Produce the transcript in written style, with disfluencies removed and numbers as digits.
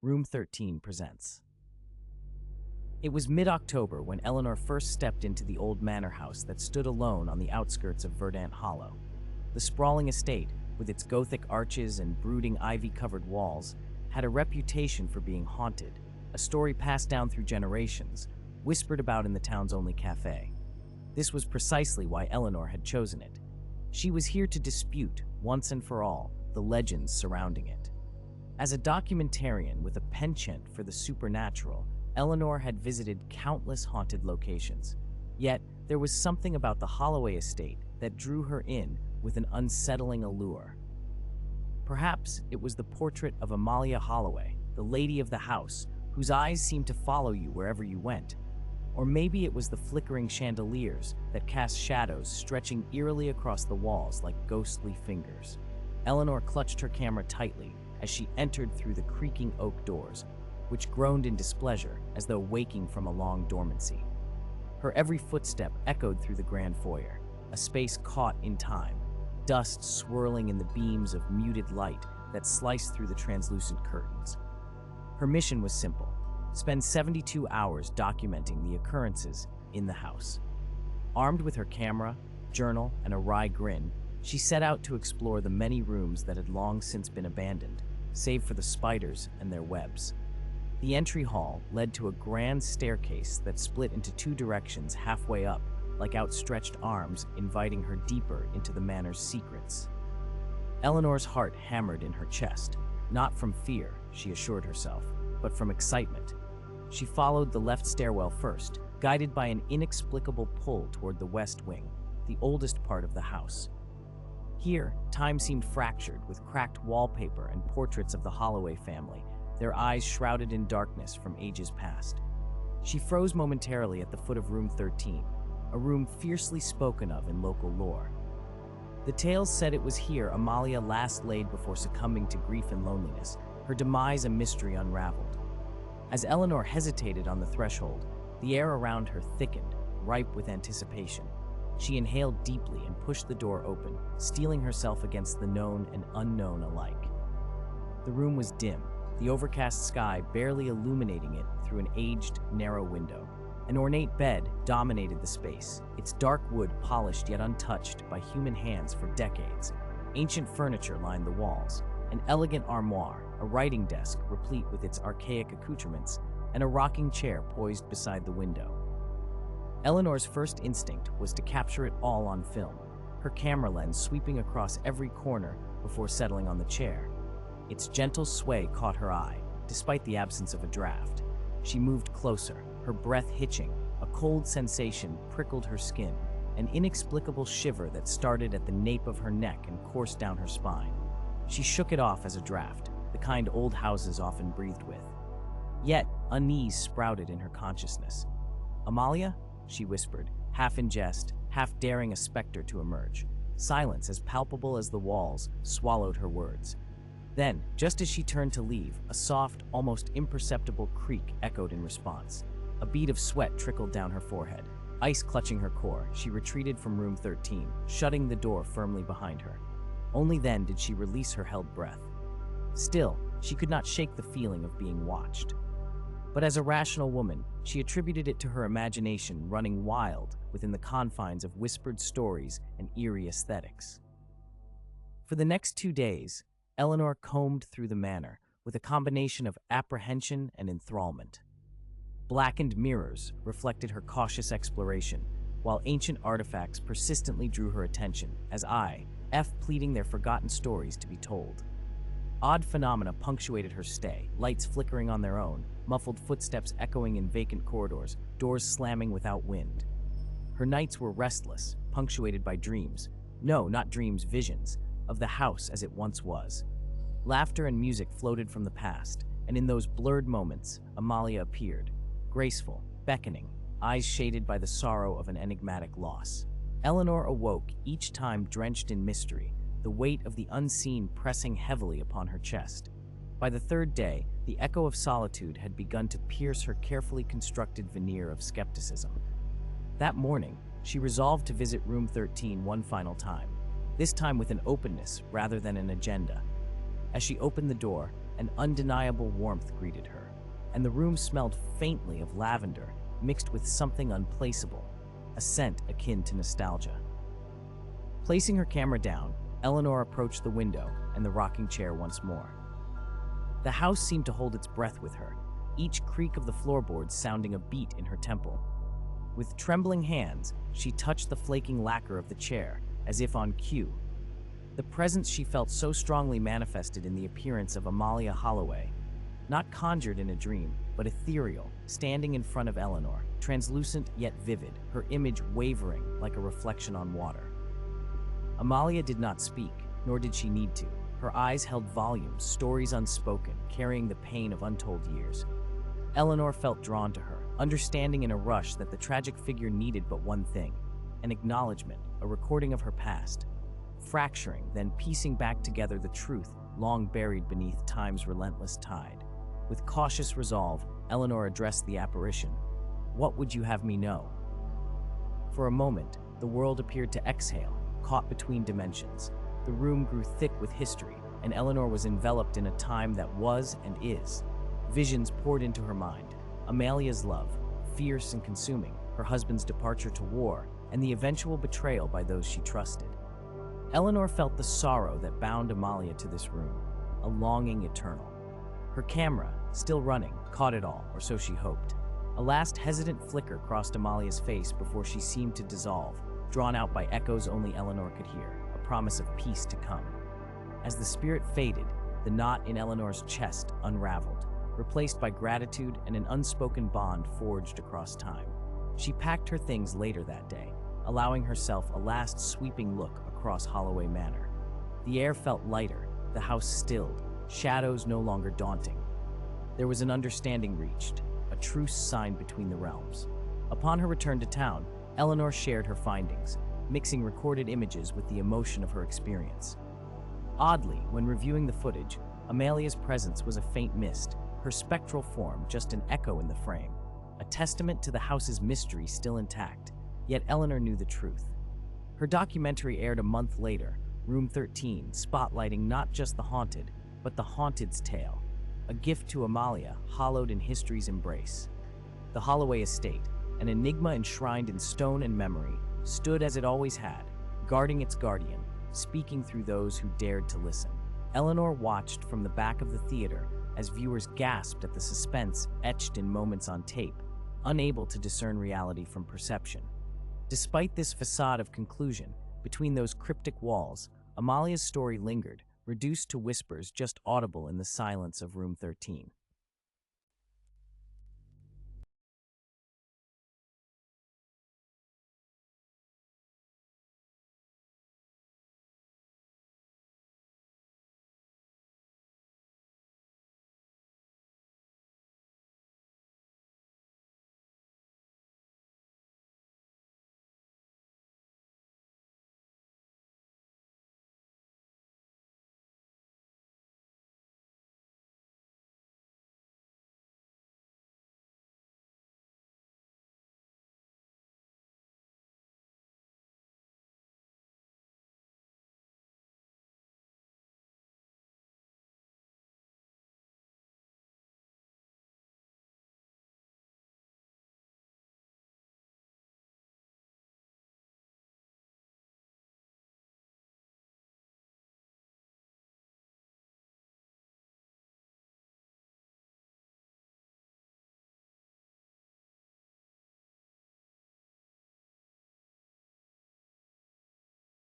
Room 13 presents. It was mid-October when Eleanor first stepped into the old manor house that stood alone on the outskirts of Verdant Hollow. The sprawling estate, with its Gothic arches and brooding ivy-covered walls, had a reputation for being haunted, a story passed down through generations, whispered about in the town's only cafe. This was precisely why Eleanor had chosen it. She was here to dispute, once and for all, the legends surrounding it. As a documentarian with a penchant for the supernatural, Eleanor had visited countless haunted locations. Yet, there was something about the Holloway estate that drew her in with an unsettling allure. Perhaps it was the portrait of Amalia Holloway, the lady of the house, whose eyes seemed to follow you wherever you went. Or maybe it was the flickering chandeliers that cast shadows stretching eerily across the walls like ghostly fingers. Eleanor clutched her camera tightly as she entered through the creaking oak doors, which groaned in displeasure as though waking from a long dormancy. Her every footstep echoed through the grand foyer, a space caught in time, dust swirling in the beams of muted light that sliced through the translucent curtains. Her mission was simple: spend 72 hours documenting the occurrences in the house. Armed with her camera, journal, and a wry grin, she set out to explore the many rooms that had long since been abandoned, save for the spiders and their webs. The entry hall led to a grand staircase that split into two directions halfway up, like outstretched arms inviting her deeper into the manor's secrets. Eleanor's heart hammered in her chest, not from fear, she assured herself, but from excitement. She followed the left stairwell first, guided by an inexplicable pull toward the west wing, the oldest part of the house. Here, time seemed fractured with cracked wallpaper and portraits of the Holloway family, their eyes shrouded in darkness from ages past. She froze momentarily at the foot of room 13, a room fiercely spoken of in local lore. The tales said it was here Amalia last laid before succumbing to grief and loneliness, her demise a mystery unraveled. As Eleanor hesitated on the threshold, the air around her thickened, ripe with anticipation. She inhaled deeply and pushed the door open, steeling herself against the known and unknown alike. The room was dim, the overcast sky barely illuminating it through an aged, narrow window. An ornate bed dominated the space, its dark wood polished yet untouched by human hands for decades. Ancient furniture lined the walls, an elegant armoire, a writing desk replete with its archaic accoutrements, and a rocking chair poised beside the window. Eleanor's first instinct was to capture it all on film, her camera lens sweeping across every corner before settling on the chair. Its gentle sway caught her eye, despite the absence of a draft. She moved closer, her breath hitching, a cold sensation prickled her skin, an inexplicable shiver that started at the nape of her neck and coursed down her spine. She shook it off as a draft, the kind old houses often breathed with. Yet, unease sprouted in her consciousness. "Amalia?" she whispered, half in jest, half daring a specter to emerge. Silence as palpable as the walls swallowed her words. Then, just as she turned to leave, a soft, almost imperceptible creak echoed in response. A bead of sweat trickled down her forehead. Ice clutching her core, she retreated from room 13, shutting the door firmly behind her. Only then did she release her held breath. Still, she could not shake the feeling of being watched. But as a rational woman, she attributed it to her imagination running wild within the confines of whispered stories and eerie aesthetics. For the next 2 days, Eleanor combed through the manor with a combination of apprehension and enthrallment. Blackened mirrors reflected her cautious exploration, while ancient artifacts persistently drew her attention, as pleading their forgotten stories to be told. Odd phenomena punctuated her stay, lights flickering on their own, muffled footsteps echoing in vacant corridors, doors slamming without wind. Her nights were restless, punctuated by dreams. No, not dreams, visions, of the house as it once was. Laughter and music floated from the past, and in those blurred moments, Amalia appeared, graceful, beckoning, eyes shaded by the sorrow of an enigmatic loss. Eleanor awoke, each time drenched in mystery, the weight of the unseen pressing heavily upon her chest. By the third day, the echo of solitude had begun to pierce her carefully constructed veneer of skepticism. That morning, she resolved to visit room 13 one final time, this time with an openness rather than an agenda. As she opened the door, An undeniable warmth greeted her, and the room smelled faintly of lavender mixed with something unplaceable, a scent akin to nostalgia. Placing her camera down, Eleanor approached the window and the rocking chair once more. The house seemed to hold its breath with her, each creak of the floorboards sounding a beat in her temple. With trembling hands, she touched the flaking lacquer of the chair, as if on cue. The presence she felt so strongly manifested in the appearance of Amalia Holloway, not conjured in a dream, but ethereal, standing in front of Eleanor, translucent yet vivid, her image wavering like a reflection on water. Amalia did not speak, nor did she need to. Her eyes held volumes, stories unspoken, carrying the pain of untold years. Eleanor felt drawn to her, understanding in a rush that the tragic figure needed but one thing: an acknowledgement, a recording of her past. Fracturing, then piecing back together the truth long buried beneath time's relentless tide. With cautious resolve, Eleanor addressed the apparition. "What would you have me know?" For a moment, the world appeared to exhale, caught between dimensions. The room grew thick with history, and Eleanor was enveloped in a time that was and is. Visions poured into her mind: Amalia's love, fierce and consuming, her husband's departure to war, and the eventual betrayal by those she trusted. Eleanor felt the sorrow that bound Amalia to this room, a longing eternal. Her camera, still running, caught it all, or so she hoped. A last hesitant flicker crossed Amalia's face before she seemed to dissolve, drawn out by echoes only Eleanor could hear, a promise of peace to come. As the spirit faded, the knot in Eleanor's chest unraveled, replaced by gratitude and an unspoken bond forged across time. She packed her things later that day, allowing herself a last sweeping look across Holloway Manor. The air felt lighter, the house stilled, shadows no longer daunting. There was an understanding reached, a truce signed between the realms. Upon her return to town, Eleanor shared her findings, mixing recorded images with the emotion of her experience. Oddly, when reviewing the footage, Amalia's presence was a faint mist, her spectral form just an echo in the frame, a testament to the house's mystery still intact. Yet Eleanor knew the truth. Her documentary aired a month later, Room 13, spotlighting not just the haunted, but the haunted's tale, a gift to Amalia, hollowed in history's embrace. The Holloway estate, an enigma enshrined in stone and memory, stood as it always had, guarding its guardian, speaking through those who dared to listen. Eleanor watched from the back of the theater as viewers gasped at the suspense etched in moments on tape, unable to discern reality from perception. Despite this facade of conclusion, between those cryptic walls, Amalia's story lingered, reduced to whispers just audible in the silence of Room 13.